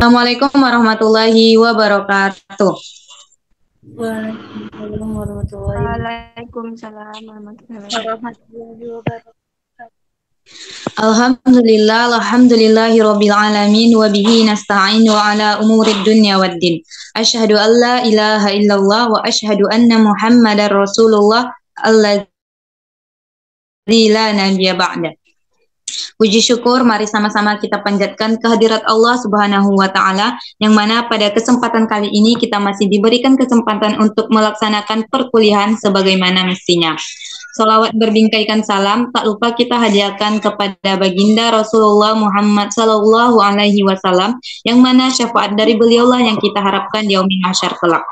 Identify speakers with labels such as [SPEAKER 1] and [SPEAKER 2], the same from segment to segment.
[SPEAKER 1] Assalamualaikum warahmatullahi wabarakatuh.
[SPEAKER 2] Waalaikumsalam warahmatullahi
[SPEAKER 3] Waalaikumsalam warahmatullahi wabarakatuh.
[SPEAKER 2] wabarakatuh.
[SPEAKER 1] Alhamdulillahirabbil alamin wa bihi nasta'inu ala umurid dunya waddin. Asyhadu an la ilaha illallah wa asyhadu anna Muhammadar Rasulullah alladzi la nabiyya ba'da. Puji syukur mari sama-sama kita panjatkan kehadirat Allah Subhanahu wa taala yang mana pada kesempatan kali ini kita masih diberikan kesempatan untuk melaksanakan perkuliahan sebagaimana mestinya. Salawat berbingkaikan salam tak lupa kita hadiahkan kepada baginda Rasulullah Muhammad sallallahu alaihi wasallam yang mana syafaat dari beliaulah yang kita harapkan di yaumil mahsyar kelak.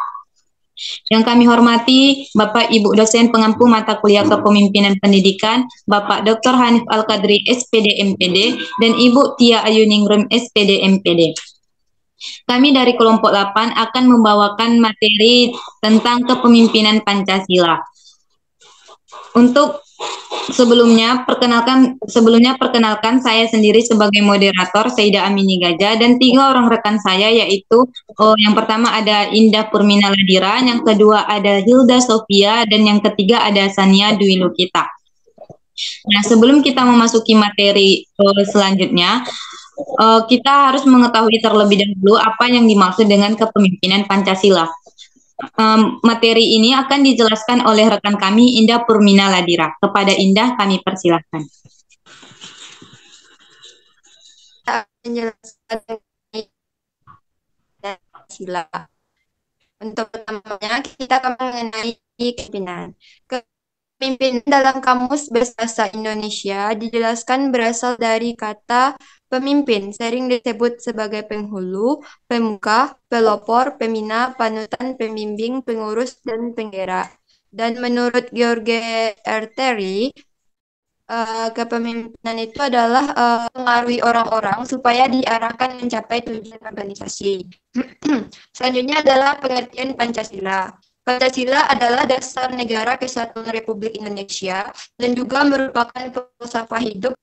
[SPEAKER 1] Yang kami hormati Bapak Ibu dosen pengampu mata kuliah Kepemimpinan Pendidikan, Bapak Dr. Hanif Al-Qadri SPD MPD dan Ibu Tia Ayuningrum SPD MPD. Kami dari kelompok 8 akan membawakan materi tentang kepemimpinan Pancasila. Untuk sebelumnya perkenalkan saya sendiri sebagai moderator Saida Amini Gajah dan 3 orang rekan saya yaitu yang pertama ada Indah Purmina Ladira, yang kedua ada Hilda Sofia dan yang ketiga ada Sania Dwi Lukita. Nah, sebelum kita memasuki materi selanjutnya, kita harus mengetahui terlebih dahulu apa yang dimaksud dengan kepemimpinan Pancasila. Materi ini akan dijelaskan oleh rekan kami Indah Purmina Ladira. Kepada Indah kami persilahkan.
[SPEAKER 3] Menjelaskan Pancasila. Untuk pertamanya kita akan mengenai kepemimpinan. Kepemimpinan dalam kamus bahasa Indonesia dijelaskan berasal dari kata pemimpin, sering disebut sebagai penghulu, pemuka, pelopor, pembina, panutan, pembimbing, pengurus, dan penggerak. Dan menurut George R. Terry, kepemimpinan itu adalah mengaruhi orang-orang supaya diarahkan mencapai tujuan organisasi. Selanjutnya adalah pengertian Pancasila. Pancasila adalah dasar negara kesatuan Republik Indonesia dan juga merupakan filsafat hidup.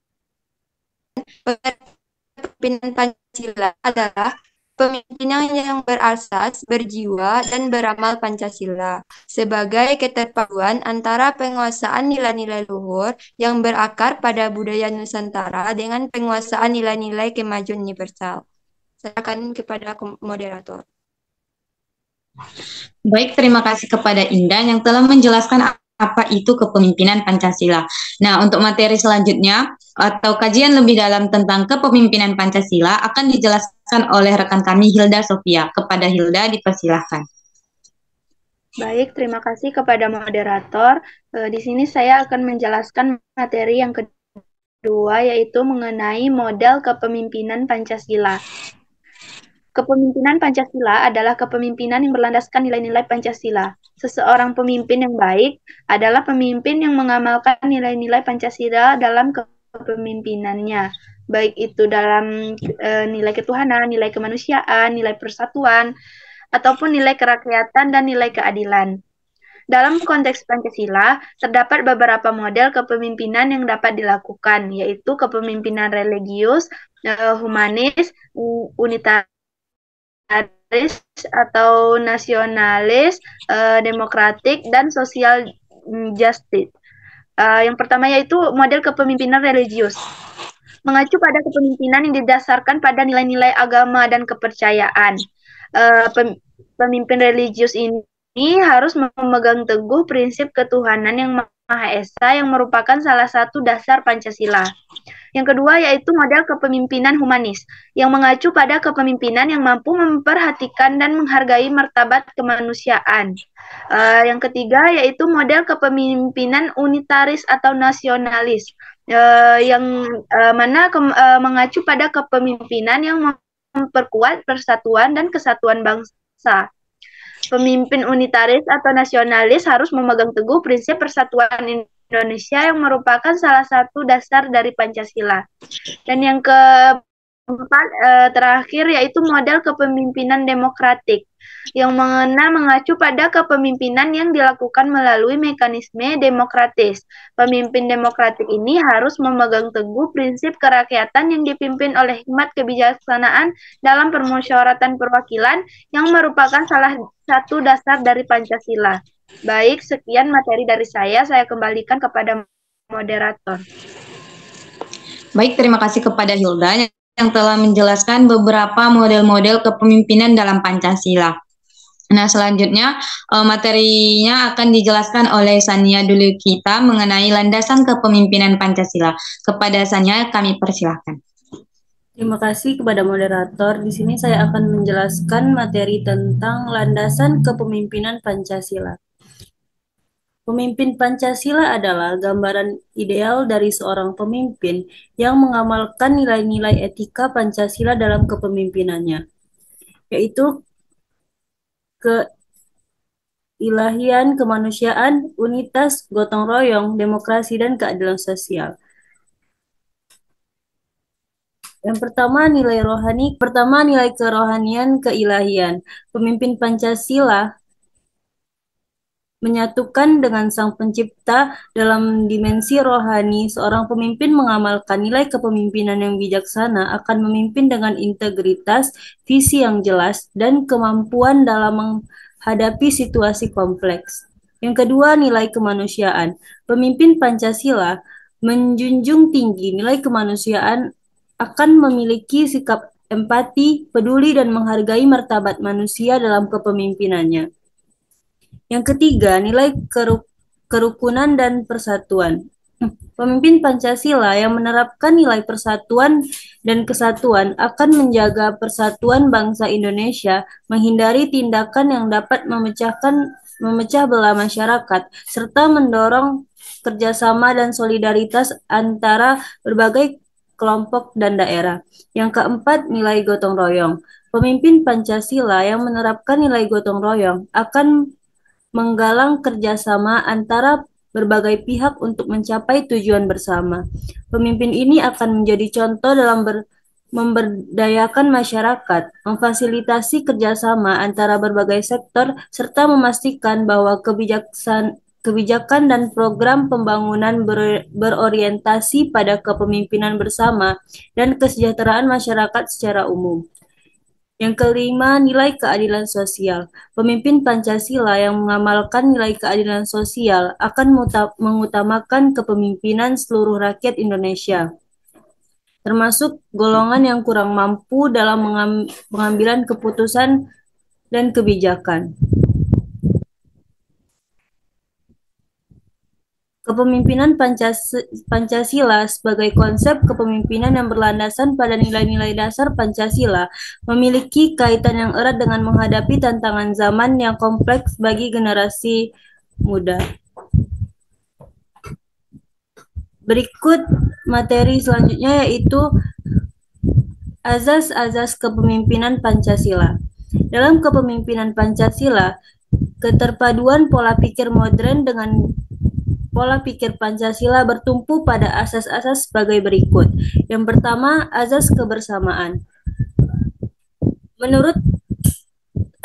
[SPEAKER 3] Pemimpinan Pancasila adalah pemimpinan yang berasas, berjiwa, dan beramal Pancasila sebagai keterpaduan antara penguasaan nilai-nilai luhur yang berakar pada budaya Nusantara dengan penguasaan nilai-nilai kemajuan universal. Silakan kepada moderator.
[SPEAKER 1] Baik, terima kasih kepada Indah yang telah menjelaskan apa itu kepemimpinan Pancasila. Nah, untuk materi selanjutnya atau kajian lebih dalam tentang kepemimpinan Pancasila akan dijelaskan oleh rekan kami Hilda Sofia. Kepada Hilda dipersilahkan.
[SPEAKER 2] Baik, terima kasih kepada moderator. Di sini saya akan menjelaskan materi yang kedua, yaitu mengenai model kepemimpinan Pancasila. Kepemimpinan Pancasila adalah kepemimpinan yang berlandaskan nilai-nilai Pancasila. Seseorang pemimpin yang baik adalah pemimpin yang mengamalkan nilai-nilai Pancasila dalam kepemimpinannya, baik itu dalam nilai ketuhanan, nilai kemanusiaan, nilai persatuan, ataupun nilai kerakyatan dan nilai keadilan. Dalam konteks Pancasila, terdapat beberapa model kepemimpinan yang dapat dilakukan, yaitu kepemimpinan religius, humanis, unitaris, atau nasionalis, demokratik, dan sosial justice. Yang pertama yaitu model kepemimpinan religius. Mengacu pada kepemimpinan yang didasarkan pada nilai-nilai agama dan kepercayaan. Pemimpin religius ini harus memegang teguh prinsip ketuhanan yang Maha Esa yang merupakan salah satu dasar Pancasila. Yang kedua yaitu model kepemimpinan humanis yang mengacu pada kepemimpinan yang mampu memperhatikan dan menghargai martabat kemanusiaan. Yang ketiga yaitu model kepemimpinan unitaris atau nasionalis yang mana mengacu pada kepemimpinan yang memperkuat persatuan dan kesatuan bangsa. Pemimpin unitaris atau nasionalis harus memegang teguh prinsip persatuan Indonesia yang merupakan salah satu dasar dari Pancasila. Dan yang keempat, terakhir yaitu model kepemimpinan demokratik yang mengacu pada kepemimpinan yang dilakukan melalui mekanisme demokratis. Pemimpin demokratik ini harus memegang teguh prinsip kerakyatan yang dipimpin oleh hikmat kebijaksanaan dalam permusyawaratan perwakilan yang merupakan salah satu dasar dari Pancasila. Baik, sekian materi dari saya kembalikan kepada moderator.
[SPEAKER 1] Baik, terima kasih kepada Hilda yang telah menjelaskan beberapa model-model kepemimpinan dalam Pancasila. Nah, selanjutnya materinya akan dijelaskan oleh Sania dulu kita mengenai landasan kepemimpinan Pancasila. Kepada Sania kami persilahkan.
[SPEAKER 4] Terima kasih kepada moderator. Di sini saya akan menjelaskan materi tentang landasan kepemimpinan Pancasila. Pemimpin Pancasila adalah gambaran ideal dari seorang pemimpin yang mengamalkan nilai-nilai etika Pancasila dalam kepemimpinannya, yaitu keilahian, kemanusiaan, unitas, gotong royong, demokrasi, dan keadilan sosial. Yang pertama, nilai kerohanian, keilahian. Pemimpin Pancasila menyatukan dengan Sang Pencipta dalam dimensi rohani. Seorang pemimpin mengamalkan nilai kepemimpinan yang bijaksana akan memimpin dengan integritas, visi yang jelas, dan kemampuan dalam menghadapi situasi kompleks. Yang kedua, nilai kemanusiaan. Pemimpin Pancasila menjunjung tinggi nilai kemanusiaan, akan memiliki sikap empati, peduli, dan menghargai martabat manusia dalam kepemimpinannya. Yang ketiga, nilai kerukunan dan persatuan. Pemimpin Pancasila yang menerapkan nilai persatuan dan kesatuan akan menjaga persatuan bangsa Indonesia, menghindari tindakan yang dapat memecah belah masyarakat, serta mendorong kerjasama dan solidaritas antara berbagai kelompok dan daerah. Yang keempat, nilai gotong royong. Pemimpin Pancasila yang menerapkan nilai gotong royong akan menggalang kerjasama antara berbagai pihak untuk mencapai tujuan bersama. Pemimpin ini akan menjadi contoh dalam memberdayakan masyarakat, memfasilitasi kerjasama antara berbagai sektor, serta memastikan bahwa kebijakan dan program pembangunan berorientasi pada kepemimpinan bersama dan kesejahteraan masyarakat secara umum. Yang kelima, nilai keadilan sosial. Pemimpin Pancasila yang mengamalkan nilai keadilan sosial akan mengutamakan kepemimpinan seluruh rakyat Indonesia, termasuk golongan yang kurang mampu dalam pengambilan keputusan dan kebijakan. Kepemimpinan Pancasila sebagai konsep kepemimpinan yang berlandasan pada nilai-nilai dasar Pancasila memiliki kaitan yang erat dengan menghadapi tantangan zaman yang kompleks bagi generasi muda. Berikut materi selanjutnya yaitu azas-azas kepemimpinan Pancasila. Dalam kepemimpinan Pancasila, keterpaduan pola pikir modern dengan pola pikir Pancasila bertumpu pada asas-asas sebagai berikut. Yang pertama, azas kebersamaan. Menurut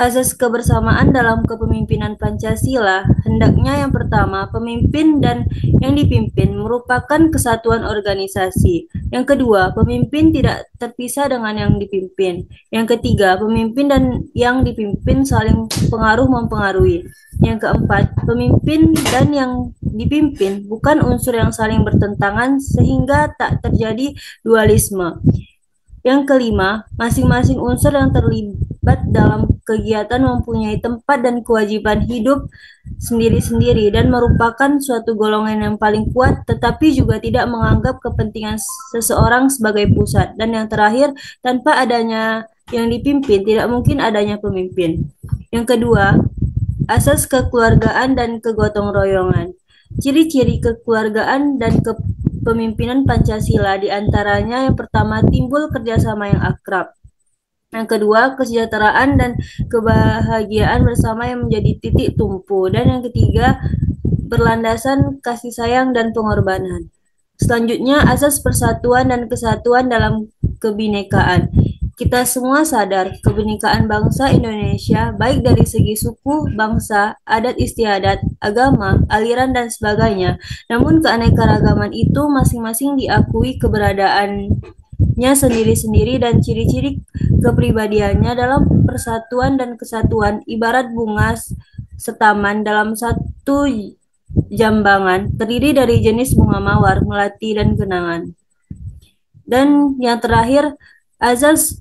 [SPEAKER 4] azas kebersamaan dalam kepemimpinan Pancasila, hendaknya yang pertama, pemimpin dan yang dipimpin merupakan kesatuan organisasi. Yang kedua, pemimpin tidak terpisah dengan yang dipimpin. Yang ketiga, pemimpin dan yang dipimpin saling pengaruh-mempengaruhi. Yang keempat, pemimpin dan yang dipimpin bukan unsur yang saling bertentangan sehingga tak terjadi dualisme. Yang kelima, masing-masing unsur yang terlibat dalam kegiatan mempunyai tempat dan kewajiban hidup sendiri-sendiri dan merupakan suatu golongan yang paling kuat, tetapi juga tidak menganggap kepentingan seseorang sebagai pusat. Dan yang terakhir, tanpa adanya yang dipimpin, tidak mungkin adanya pemimpin. Yang kedua, asas kekeluargaan dan kegotong royongan. Ciri-ciri kekeluargaan dan kepemimpinan Pancasila diantaranya yang pertama, timbul kerjasama yang akrab. Yang kedua, kesejahteraan dan kebahagiaan bersama yang menjadi titik tumpu. Dan yang ketiga, berlandasan kasih sayang dan pengorbanan. Selanjutnya, asas persatuan dan kesatuan dalam kebinekaan. Kita semua sadar kebinekaan bangsa Indonesia baik dari segi suku, bangsa, adat istiadat, agama, aliran, dan sebagainya. Namun keanekaragaman itu masing-masing diakui keberadaannya sendiri-sendiri dan ciri-ciri kepribadiannya dalam persatuan dan kesatuan ibarat bunga setaman dalam satu jambangan terdiri dari jenis bunga mawar, melati, dan kenangan. Dan yang terakhir, azas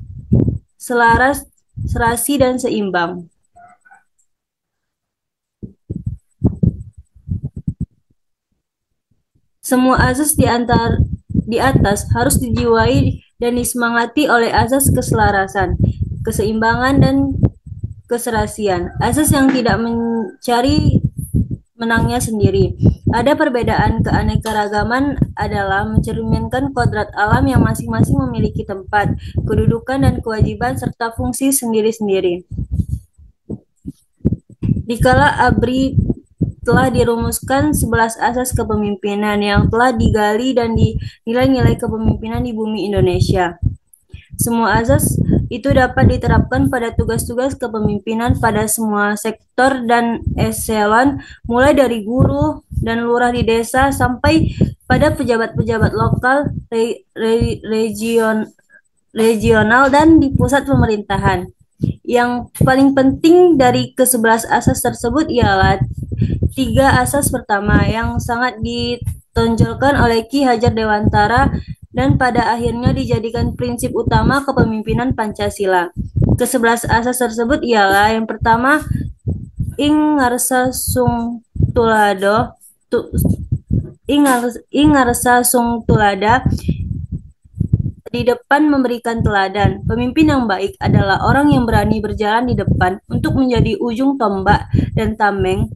[SPEAKER 4] selaras, serasi, dan seimbang. Semua azas di atas harus dijiwai dan disemangati oleh azas keselarasan, keseimbangan, dan keserasian. Azas yang tidak mencari menangnya sendiri. Ada perbedaan keanekaragaman adalah mencerminkan kodrat alam yang masing-masing memiliki tempat, kedudukan, dan kewajiban serta fungsi sendiri-sendiri. Dikala ABRI telah dirumuskan 11 asas kepemimpinan yang telah digali dan dinilai nilai kepemimpinan di bumi Indonesia. Semua asas itu dapat diterapkan pada tugas-tugas kepemimpinan pada semua sektor dan eselon, mulai dari guru dan lurah di desa sampai pada pejabat-pejabat lokal, regional, dan di pusat pemerintahan. Yang paling penting dari ke-11 asas tersebut ialah 3 asas pertama yang sangat ditonjolkan oleh Ki Hajar Dewantara dan pada akhirnya dijadikan prinsip utama kepemimpinan Pancasila. Ke-11 asas tersebut ialah yang pertama, ing ngarsa sung tulado, ing ngarsa sung tulada, di depan memberikan teladan. Pemimpin yang baik adalah orang yang berani berjalan di depan untuk menjadi ujung tombak dan tameng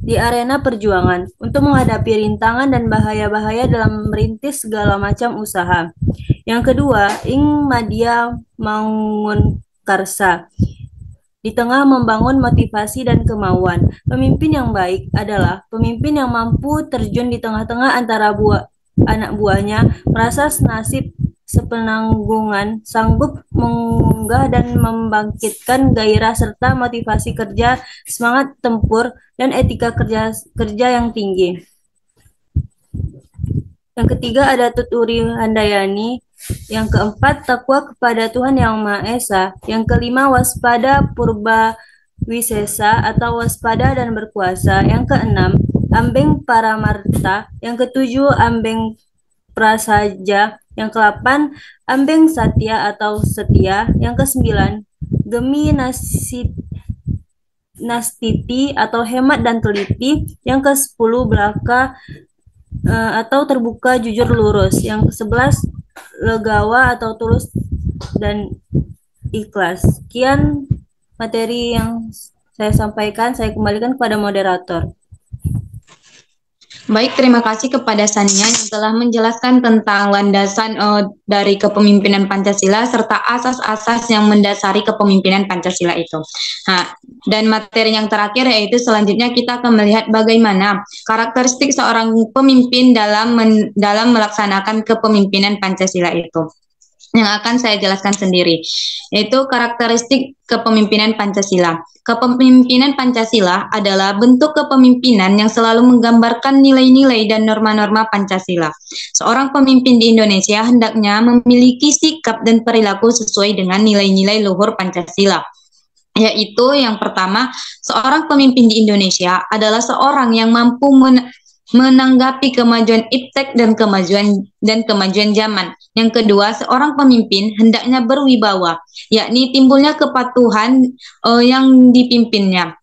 [SPEAKER 4] di arena perjuangan untuk menghadapi rintangan dan bahaya-bahaya dalam merintis segala macam usaha. Yang kedua, ing madya mangun karsa, di tengah membangun motivasi dan kemauan. Pemimpin yang baik adalah pemimpin yang mampu terjun di tengah-tengah antara anak buahnya, merasa senasib sepenanggungan, sanggup mengunggah dan membangkitkan gairah serta motivasi kerja, semangat tempur, dan etika kerja yang tinggi. Yang ketiga ada tuturi handayani. Yang keempat, takwa kepada Tuhan Yang Maha Esa. Yang kelima, waspada purba wisesa atau waspada dan berkuasa. Yang keenam, ambeng paramarta. Yang ketujuh, ambeng prasaja. Yang ke-8, ambeng satya atau setia. Yang ke-9, gemi nastiti atau hemat dan teliti. Yang ke-10, belaka atau terbuka, jujur, lurus. Yang ke-11, legawa atau tulus dan ikhlas. Sekian materi yang saya sampaikan. Saya kembalikan kepada moderator.
[SPEAKER 1] Baik, terima kasih kepada Sania yang telah menjelaskan tentang landasan dari kepemimpinan Pancasila serta asas-asas yang mendasari kepemimpinan Pancasila itu. Nah, dan materi yang terakhir yaitu selanjutnya kita akan melihat bagaimana karakteristik seorang pemimpin dalam melaksanakan kepemimpinan Pancasila itu. Yang akan saya jelaskan sendiri, yaitu karakteristik kepemimpinan Pancasila. Kepemimpinan Pancasila adalah bentuk kepemimpinan yang selalu menggambarkan nilai-nilai dan norma-norma Pancasila. Seorang pemimpin di Indonesia hendaknya memiliki sikap dan perilaku sesuai dengan nilai-nilai luhur Pancasila. Yaitu yang pertama, seorang pemimpin di Indonesia adalah seorang yang mampu menanggapi kemajuan iptek dan kemajuan zaman. Yang kedua, seorang pemimpin hendaknya berwibawa, yakni timbulnya kepatuhan yang dipimpinnya,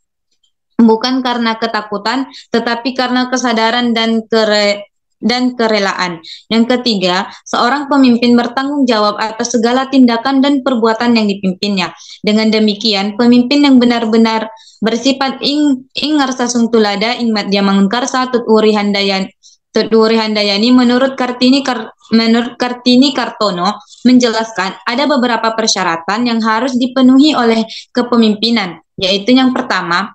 [SPEAKER 1] bukan karena ketakutan, tetapi karena kesadaran dan kerelaan. Yang ketiga, seorang pemimpin bertanggung jawab atas segala tindakan dan perbuatan yang dipimpinnya. Dengan demikian, pemimpin yang benar-benar bersifat ing ngarsa sung tulada ing madya mangun karsa tuturi handayani menurut Kartini Kartono menjelaskan ada beberapa persyaratan yang harus dipenuhi oleh kepemimpinan, yaitu yang pertama,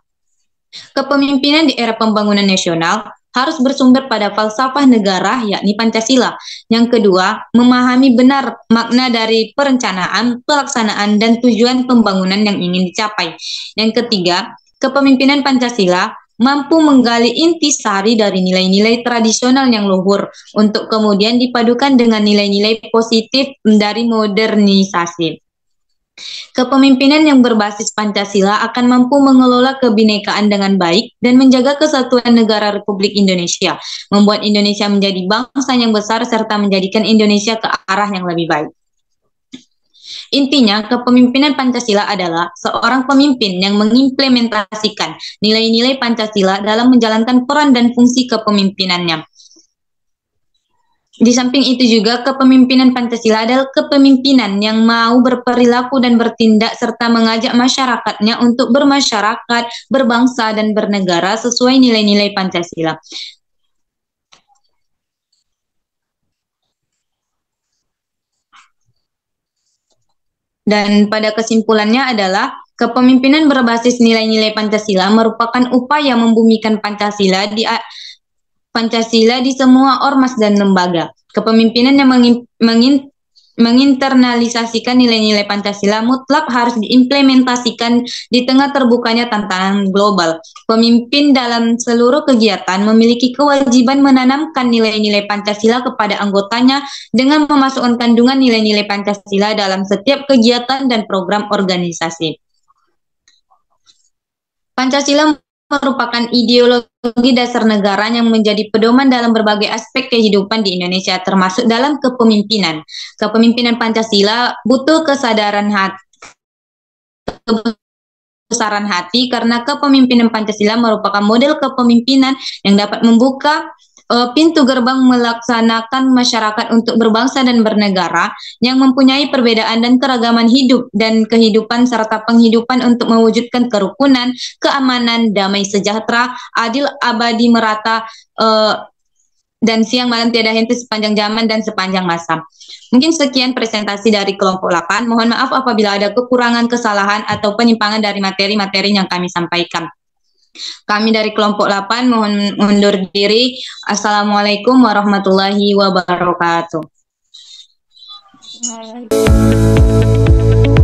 [SPEAKER 1] kepemimpinan di era pembangunan nasional harus bersumber pada falsafah negara, yakni Pancasila. Yang kedua, memahami benar makna dari perencanaan, pelaksanaan, dan tujuan pembangunan yang ingin dicapai. Yang ketiga, kepemimpinan Pancasila mampu menggali intisari dari nilai-nilai tradisional yang luhur untuk kemudian dipadukan dengan nilai-nilai positif dari modernisasi. Kepemimpinan yang berbasis Pancasila akan mampu mengelola kebinekaan dengan baik dan menjaga kesatuan negara Republik Indonesia, membuat Indonesia menjadi bangsa yang besar serta menjadikan Indonesia ke arah yang lebih baik. Intinya, kepemimpinan Pancasila adalah seorang pemimpin yang mengimplementasikan nilai-nilai Pancasila dalam menjalankan peran dan fungsi kepemimpinannya. Di samping itu juga kepemimpinan Pancasila adalah kepemimpinan yang mau berperilaku dan bertindak serta mengajak masyarakatnya untuk bermasyarakat, berbangsa, dan bernegara sesuai nilai-nilai Pancasila. Dan pada kesimpulannya adalah kepemimpinan berbasis nilai-nilai Pancasila merupakan upaya membumikan Pancasila di semua ormas dan lembaga. Kepemimpinan yang menginternalisasikan nilai-nilai Pancasila mutlak harus diimplementasikan di tengah terbukanya tantangan global. Pemimpin dalam seluruh kegiatan memiliki kewajiban menanamkan nilai-nilai Pancasila kepada anggotanya dengan memasukkan kandungan nilai-nilai Pancasila dalam setiap kegiatan dan program organisasi. Pancasila merupakan ideologi dasar negara yang menjadi pedoman dalam berbagai aspek kehidupan di Indonesia, termasuk dalam kepemimpinan. Kepemimpinan Pancasila butuh kebesaran hati karena kepemimpinan Pancasila merupakan model kepemimpinan yang dapat membuka pintu gerbang melaksanakan masyarakat untuk berbangsa dan bernegara yang mempunyai perbedaan dan keragaman hidup dan kehidupan serta penghidupan untuk mewujudkan kerukunan, keamanan, damai sejahtera, adil, abadi, merata, dan siang malam tiada henti sepanjang zaman dan sepanjang masa. Mungkin sekian presentasi dari kelompok 8. Mohon maaf apabila ada kekurangan, kesalahan, atau penyimpangan dari materi-materi yang kami sampaikan. Kami dari kelompok 8 mohon undur diri. Assalamualaikum warahmatullahi wabarakatuh.
[SPEAKER 3] Waalaikumsalam.